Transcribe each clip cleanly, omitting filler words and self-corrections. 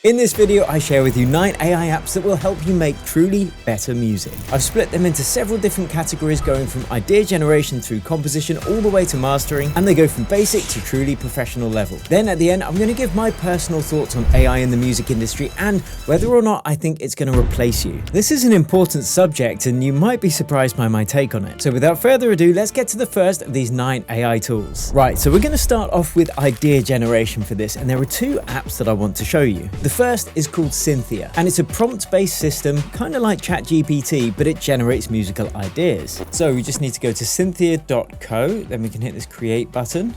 In this video, I share with you 9 AI apps that will help you make truly better music. I've split them into several different categories, going from idea generation through composition all the way to mastering, and they go from basic to truly professional level. Then at the end, I'm going to give my personal thoughts on AI in the music industry and whether or not I think it's going to replace you. This is an important subject and you might be surprised by my take on it. So without further ado, let's get to the first of these 9 AI tools. Right, so we're going to start off with idea generation for this, and there are 2 apps that I want to show you. The first is called Synthia, and it's a prompt-based system, kind of like ChatGPT, but it generates musical ideas. So we just need to go to synthia.co, then we can hit this create button.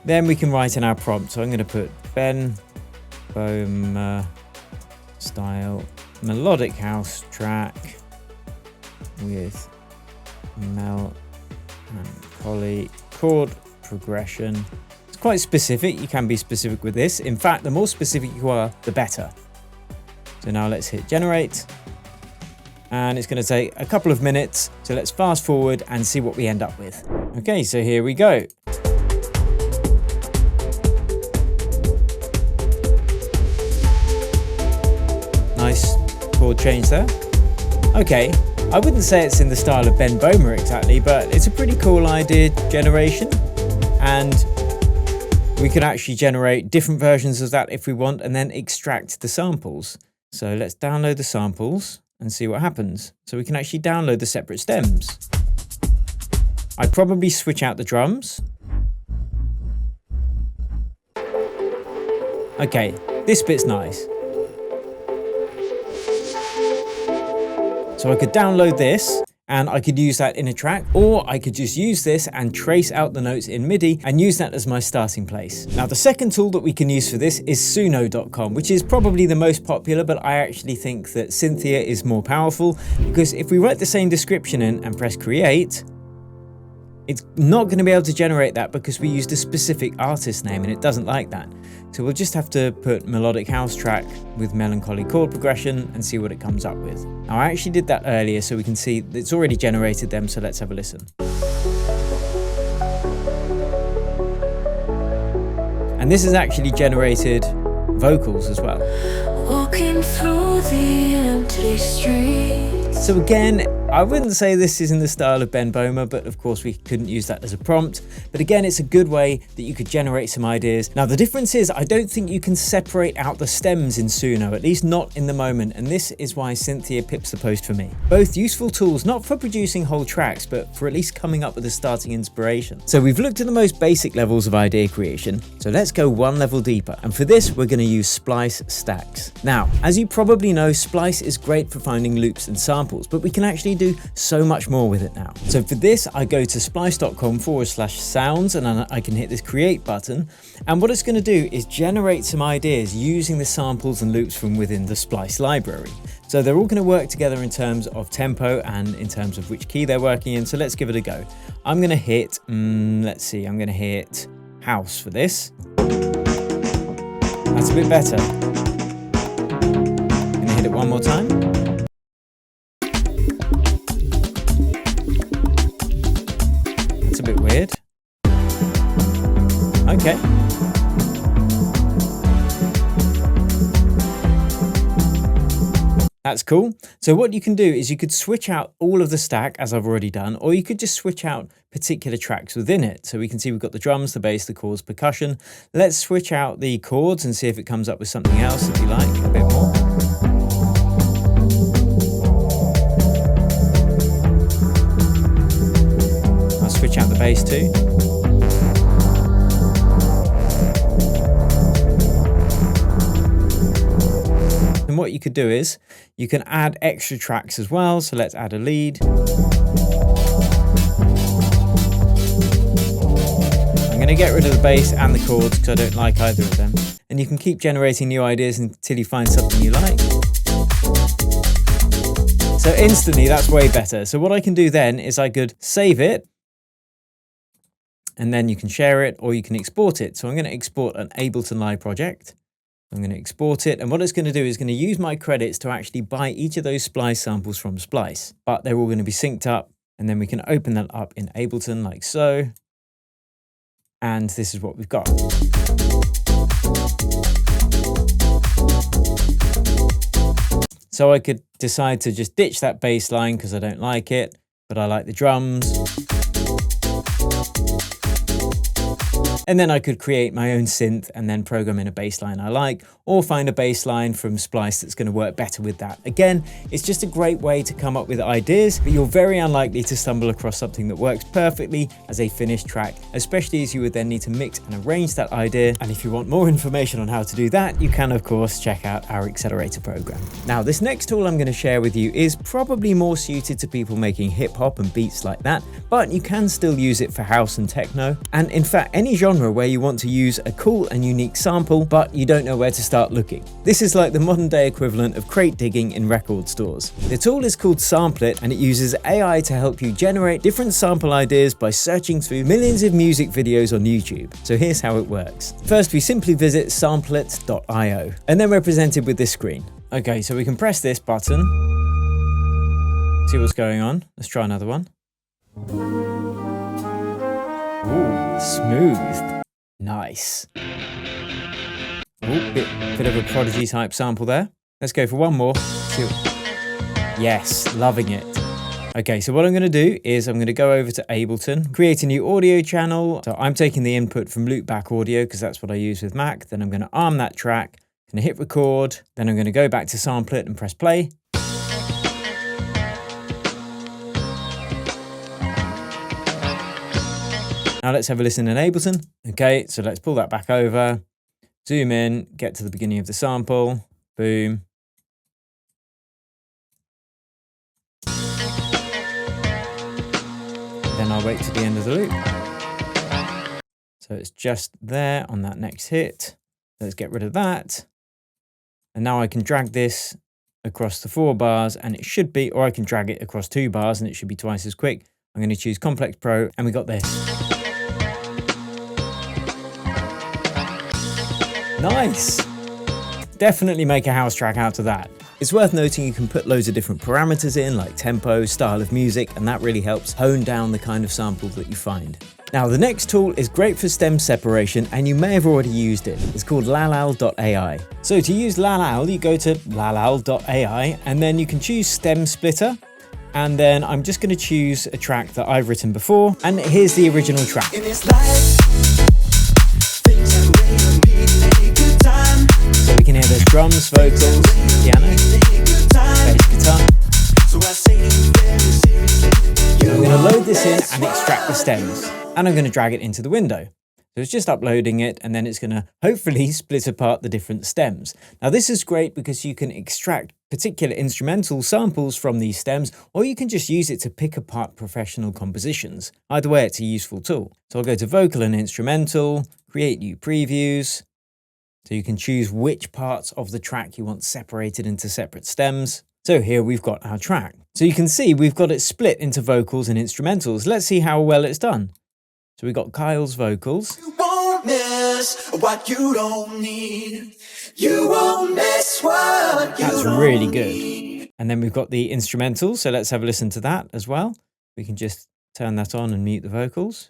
Then we can write in our prompt. So I'm going to put Ben Böhmer style melodic house track with melancholy chord progression. Quite specific. You can be specific with this. In fact, the more specific you are, the better. So now let's hit generate, and it's going to take a couple of minutes. So let's fast forward and see what we end up with. Okay, so here we go. Nice chord change there. Okay, I wouldn't say it's in the style of Ben Böhmer exactly, but it's a pretty cool idea generation, and we could actually generate different versions of that if we want, and then extract the samples. So let's download the samples and see what happens. So we can actually download the separate stems. I'd probably switch out the drums. Okay, this bit's nice. So I could download this, and I could use that in a track, or I could just use this and trace out the notes in MIDI and use that as my starting place. Now, the second tool that we can use for this is Suno.com, which is probably the most popular, but I actually think that Synthia is more powerful, because if we write the same description in and press create, it's not going to be able to generate that because we used a specific artist name and it doesn't like that. So we'll just have to put melodic house track with melancholy chord progression and see what it comes up with. Now, I actually did that earlier so we can see it's already generated them, so let's have a listen. And this has actually generated vocals as well. Walking through the empty streets. So again, I wouldn't say this is in the style of Ben Böhmer, but of course we couldn't use that as a prompt. But again, it's a good way that you could generate some ideas. Now, the difference is I don't think you can separate out the stems in Suno, at least not in the moment. And this is why Synthia pips the post for me. Both useful tools, not for producing whole tracks, but for at least coming up with a starting inspiration. So we've looked at the most basic levels of idea creation. So let's go one level deeper. And for this, we're going to use splice stacks. Now, as you probably know, splice is great for finding loops and samples, but we can actually do so much more with it now. So for this, I go to splice.com/sounds, and I can hit this create button. And what it's going to do is generate some ideas using the samples and loops from within the Splice library. So they're all going to work together in terms of tempo and in terms of which key they're working in. So let's give it a go. I'm going to hit, let's see, I'm going to hit house for this. That's a bit better. I'm going to hit it one more time. A bit weird. Okay. That's cool. So what you can do is you could switch out all of the stack, as I've already done, or you could just switch out particular tracks within it. So we can see we've got the drums, the bass, the chords, percussion. Let's switch out the chords and see if it comes up with something else that we like a bit more. Switch out the bass too. And what you could do is you can add extra tracks as well. So let's add a lead. I'm going to get rid of the bass and the chords because I don't like either of them. And you can keep generating new ideas until you find something you like. So instantly, that's way better. So what I can do then is I could save it, and then you can share it or you can export it. So I'm going to export an Ableton Live project. I'm going to export it, and what it's going to do is going to use my credits to actually buy each of those Splice samples from Splice. But they're all going to be synced up, and then we can open that up in Ableton like so. And this is what we've got. So I could decide to just ditch that bass line because I don't like it, but I like the drums. And then I could create my own synth and then program in a bass line I like, or find a bass line from Splice that's going to work better with that. Again, it's just a great way to come up with ideas, but you're very unlikely to stumble across something that works perfectly as a finished track, especially as you would then need to mix and arrange that idea. And if you want more information on how to do that, you can of course check out our Accelerator program. Now, this next tool I'm going to share with you is probably more suited to people making hip hop and beats like that, but you can still use it for house and techno. And in fact, any genre where you want to use a cool and unique sample, but you don't know where to start looking. This is like the modern day equivalent of crate digging in record stores. The tool is called Samplette, and it uses AI to help you generate different sample ideas by searching through millions of music videos on YouTube. So here's how it works. First, we simply visit Samplette.io, and then we're presented with this screen. Okay, so we can press this button, see what's going on. Let's try another one. Ooh, smooth. Nice. Ooh, bit of a Prodigy type sample there. Let's go for one more. Yes, loving it. Okay, so what I'm going to do is I'm going to go over to Ableton, create a new audio channel. So I'm taking the input from Loopback Audio because that's what I use with Mac. Then I'm going to arm that track, going to hit record. Then I'm going to go back to Samplette and press play. Now let's have a listen in Ableton. Okay, so let's pull that back over, zoom in, get to the beginning of the sample, boom. Then I'll wait to the end of the loop. So it's just there on that next hit. Let's get rid of that. And now I can drag this across the 4 bars and it should be, or I can drag it across 2 bars and it should be twice as quick. I'm going to choose Complex Pro and we got this. Nice! Definitely make a house track out of that. It's worth noting you can put loads of different parameters in, like tempo, style of music, and that really helps hone down the kind of sample that you find. Now, the next tool is great for stem separation, and you may have already used it. It's called Lalal.ai. So to use Lalal, you go to Lalal.ai, and then you can choose Stem Splitter. And then I'm just going to choose a track that I've written before, and here's the original track. So we can hear there's drums, vocals, piano, bass guitar. So I'm going to load this in and extract the stems, and I'm going to drag it into the window. So it's just uploading it, and then it's going to hopefully split apart the different stems. Now this is great because you can extract particular instrumental samples from these stems, or you can just use it to pick apart professional compositions. Either way, it's a useful tool. So I'll go to vocal and instrumental, create new previews. So you can choose which parts of the track you want separated into separate stems. So here we've got our track. So you can see we've got it split into vocals and instrumentals. Let's see how well it's done. So we've got Kyle's vocals. You won't miss what you don't need. You won't miss what you That's really good. Need. And then we've got the instrumentals. So let's have a listen to that as well. We can just turn that on and mute the vocals.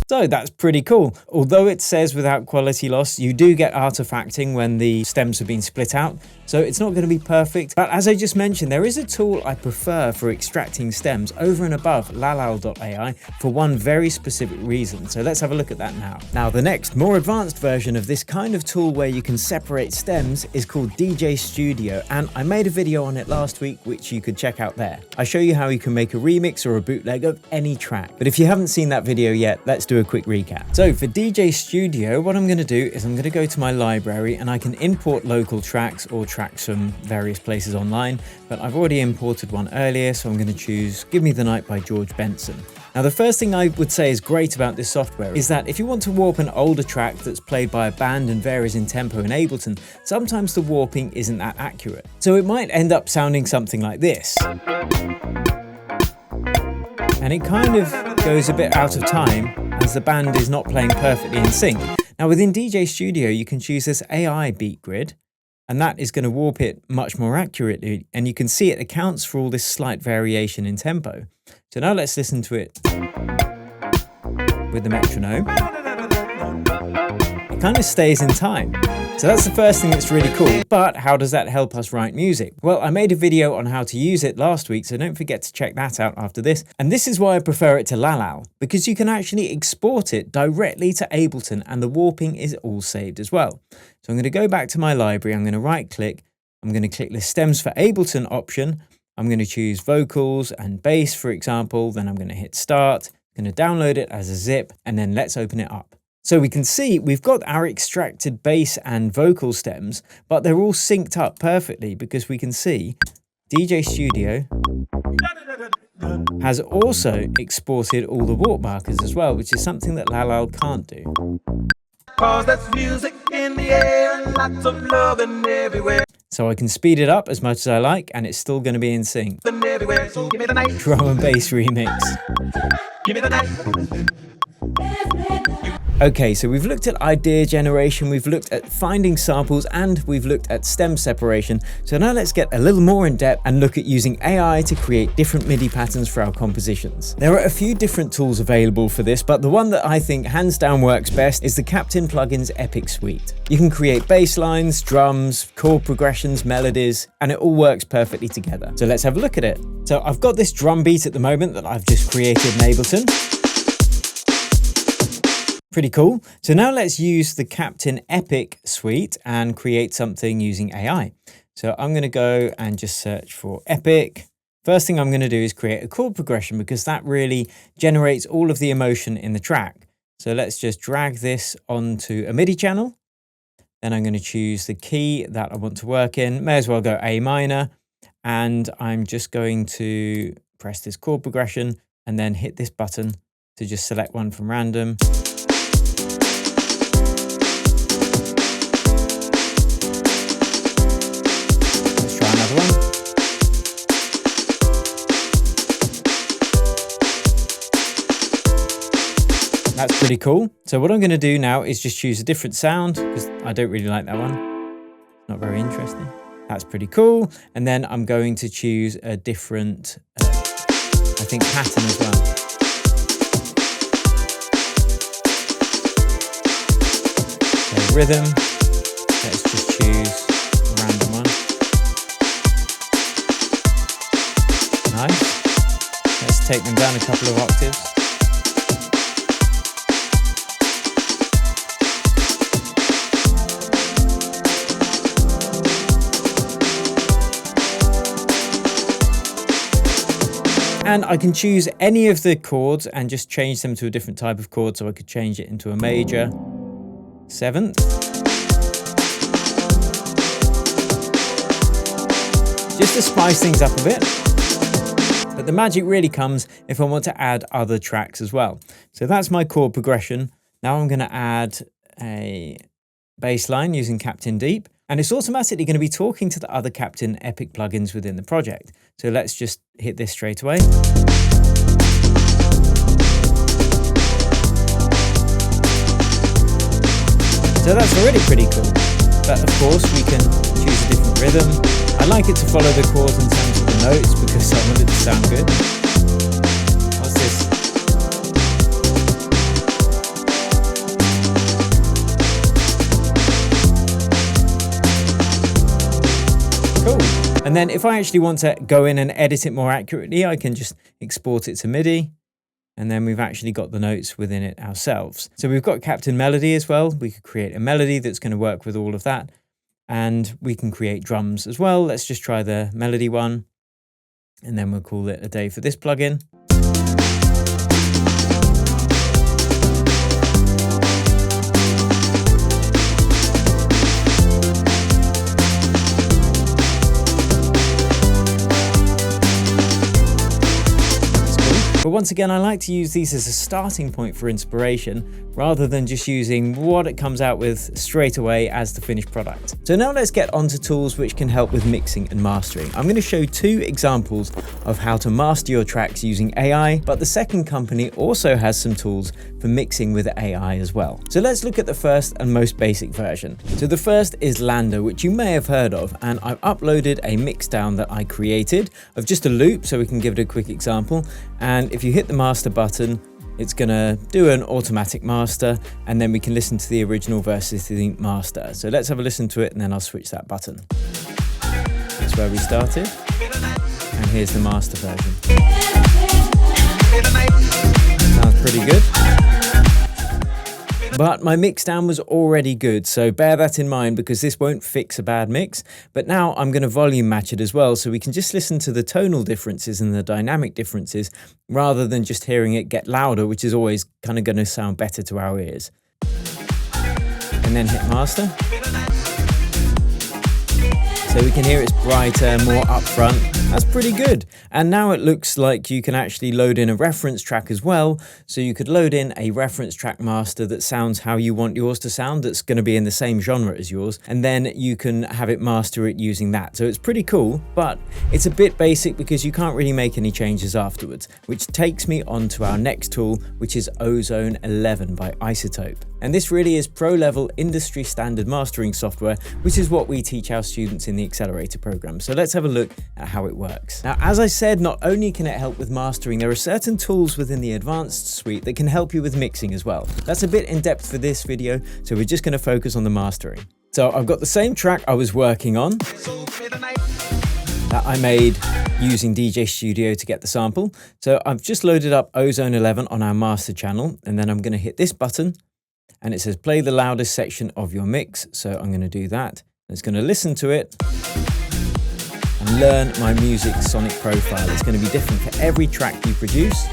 So that's pretty cool. Although it says without quality loss, you do get artifacting when the stems have been split out. So it's not going to be perfect. But as I just mentioned, there is a tool I prefer for extracting stems over and above Lalal.ai for one very specific reason. So let's have a look at that now. Now, the next more advanced version of this kind of tool where you can separate stems is called DJ Studio. And I made a video on it last week, which you could check out there. I show you how you can make a remix or a bootleg of any track. But if you haven't seen that video yet, let's do a quick recap. So for DJ Studio, what I'm going to do is I'm going to go to my library and I can import local tracks or tracks from various places online, but I've already imported one earlier, so I'm going to choose Give Me the Night by George Benson. Now, the first thing I would say is great about this software is that if you want to warp an older track that's played by a band and varies in tempo in Ableton, sometimes the warping isn't that accurate. So it might end up sounding something like this. And it kind of goes a bit out of time as the band is not playing perfectly in sync. Now within DJ Studio, you can choose this AI beat grid, and that is going to warp it much more accurately. And you can see it accounts for all this slight variation in tempo. So now let's listen to it with the metronome, it kind of stays in time. So that's the first thing that's really cool. But how does that help us write music? Well, I made a video on how to use it last week, so don't forget to check that out after this. And this is why I prefer it to Lalal, because you can actually export it directly to Ableton and the warping is all saved as well. So I'm going to go back to my library, I'm going to right click, I'm going to click the stems for Ableton option, I'm going to choose vocals and bass, for example, then I'm going to hit start, I'm going to download it as a zip, and then let's open it up. So we can see we've got our extracted bass and vocal stems, but they're all synced up perfectly because we can see DJ Studio has also exported all the warp markers as well, which is something that Lalal can't do. There's music in the air and lots of loving everywhere. So I can speed it up as much as I like and it's still going to be in sync. So give me the night. Drum and bass remix. Give me the night. Okay, so we've looked at idea generation, we've looked at finding samples, and we've looked at stem separation. So now let's get a little more in depth and look at using AI to create different MIDI patterns for our compositions. There are a few different tools available for this, but the one that I think hands down works best is the Captain Plugin's Epic Suite. You can create bass lines, drums, chord progressions, melodies, and it all works perfectly together. So let's have a look at it. So I've got this drum beat at the moment that I've just created in Ableton. Pretty cool. So now let's use the Captain Epic Suite and create something using AI. So I'm going to go and just search for Epic. First thing I'm going to do is create a chord progression because that really generates all of the emotion in the track. So let's just drag this onto a MIDI channel. Then I'm going to choose the key that I want to work in. May as well go A minor. And I'm just going to press this chord progression and then hit this button to just select one from random. That's pretty cool. So what I'm going to do now is just choose a different sound because I don't really like that one. Not very interesting. That's pretty cool. And then I'm going to choose a different, I think, pattern as well. So rhythm. Let's just choose a random one. Nice. Let's take them down a couple of octaves. And I can choose any of the chords and just change them to a different type of chord. So I could change it into a major, seventh. Just to spice things up a bit. But the magic really comes if I want to add other tracks as well. So that's my chord progression. Now I'm going to add a bass line using Captain Deep. And it's automatically going to be talking to the other Captain Epic plugins within the project. So let's just hit this straight away. So that's already pretty cool. But of course we can choose a different rhythm. I like it to follow the chords in terms of the notes because I want it to sound good. What's this? Cool. And then if I actually want to go in and edit it more accurately, I can just export it to MIDI. And then we've actually got the notes within it ourselves. So we've got Captain Melody as well. We could create a melody that's going to work with all of that. And we can create drums as well. Let's just try the melody one. And then we'll call it a day for this plugin. But once again, I like to use these as a starting point for inspiration rather than just using what it comes out with straight away as the finished product. So now let's get onto tools which can help with mixing and mastering. I'm going to show 2 examples of how to master your tracks using AI, but the second company also has some tools for mixing with AI as well. So let's look at the first and most basic version. So the first is LANDR, which you may have heard of, and I've uploaded a mix down that I created of just a loop so we can give it a quick example. And if you hit the master button, it's gonna do an automatic master, and then we can listen to the original versus the master. So let's have a listen to it, and then I'll switch that button. That's where we started, and here's the master version. Sounds pretty good. But my mix down was already good, so bear that in mind because this won't fix a bad mix. But now I'm going to volume match it as well, so we can just listen to the tonal differences and the dynamic differences rather than just hearing it get louder, which is always kind of going to sound better to our ears. And then hit master. So we can hear it's brighter, more upfront. That's pretty good. And now it looks like you can actually load in a reference track as well. So you could load in a reference track master that sounds how you want yours to sound, that's going to be in the same genre as yours. And then you can have it master it using that. So it's pretty cool, but it's a bit basic because you can't really make any changes afterwards, which takes me on to our next tool, which is Ozone 11 by iZotope. And this really is pro-level industry standard mastering software, which is what we teach our students in the Accelerator program. So let's have a look at how it works. Now, as I said, not only can it help with mastering, there are certain tools within the advanced suite that can help you with mixing as well. That's a bit in depth for this video, so we're just going to focus on the mastering. So I've got the same track I was working on that I made using DJ Studio to get the sample. So I've just loaded up Ozone 11 on our master channel, and then I'm going to hit this button. And it says play the loudest section of your mix. So I'm going to do that. It's going to listen to it and learn my music sonic profile. It's going to be different for every track you produce.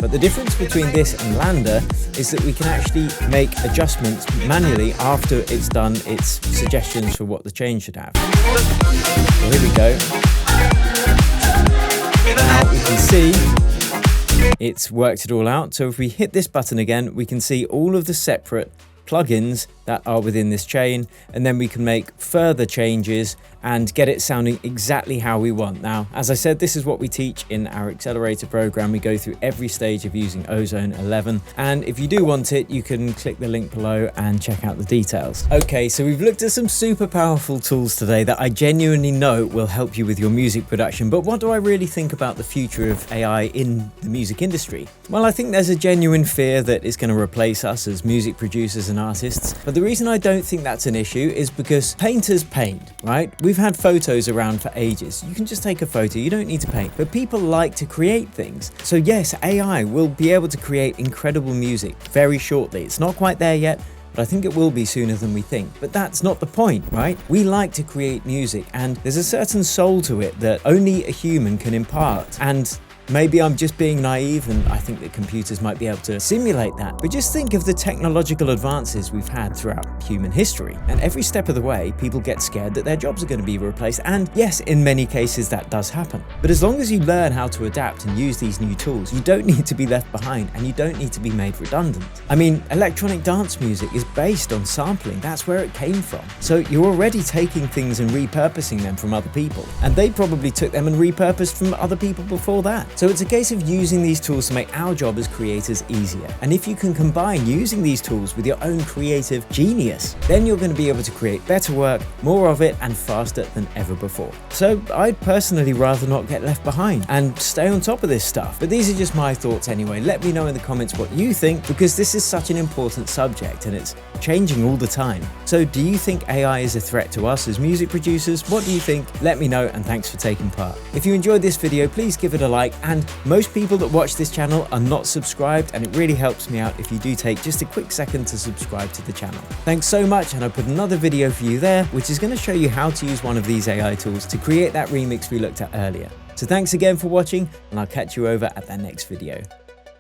But the difference between this and LANDR is that we can actually make adjustments manually after it's done its suggestions for what the change should have. So here we go. Now we can see it's worked it all out. So if we hit this button again, we can see all of the separate plugins that are within this chain, and then we can make further changes and get it sounding exactly how we want. Now, as I said, this is what we teach in our Accelerator program. We go through every stage of using Ozone 11, and if you do want it, you can click the link below and check out the details. Okay, so we've looked at some super powerful tools today that I genuinely know will help you with your music production, but what do I really think about the future of AI in the music industry? Well, I think there's a genuine fear that it's going to replace us as music producers and artists, but the reason I don't think that's an issue is because painters paint, right? We've had photos around for ages. You can just take a photo, you don't need to paint, but people like to create things. So yes, AI will be able to create incredible music very shortly. It's not quite there yet, but I think it will be sooner than we think. But that's not the point, right? We like to create music, and there's a certain soul to it that only a human can impart. And maybe I'm just being naive and I think that computers might be able to simulate that. But just think of the technological advances we've had throughout human history. And every step of the way, people get scared that their jobs are going to be replaced. And yes, in many cases that does happen. But as long as you learn how to adapt and use these new tools, you don't need to be left behind and you don't need to be made redundant. I mean, electronic dance music is based on sampling. That's where it came from. So you're already taking things and repurposing them from other people. And they probably took them and repurposed from other people before that. So it's a case of using these tools to make our job as creators easier. And if you can combine using these tools with your own creative genius, then you're going to be able to create better work, more of it, and faster than ever before. So I'd personally rather not get left behind and stay on top of this stuff. But these are just my thoughts anyway. Let me know in the comments what you think, because this is such an important subject and it's changing all the time. So do you think AI is a threat to us as music producers? What do you think? Let me know, and thanks for taking part. If you enjoyed this video, please give it a like, and most people that watch this channel are not subscribed, and it really helps me out if you do take just a quick second to subscribe to the channel. Thanks so much, and I put another video for you there, which is going to show you how to use one of these AI tools to create that remix we looked at earlier. So thanks again for watching, and I'll catch you over at that next video.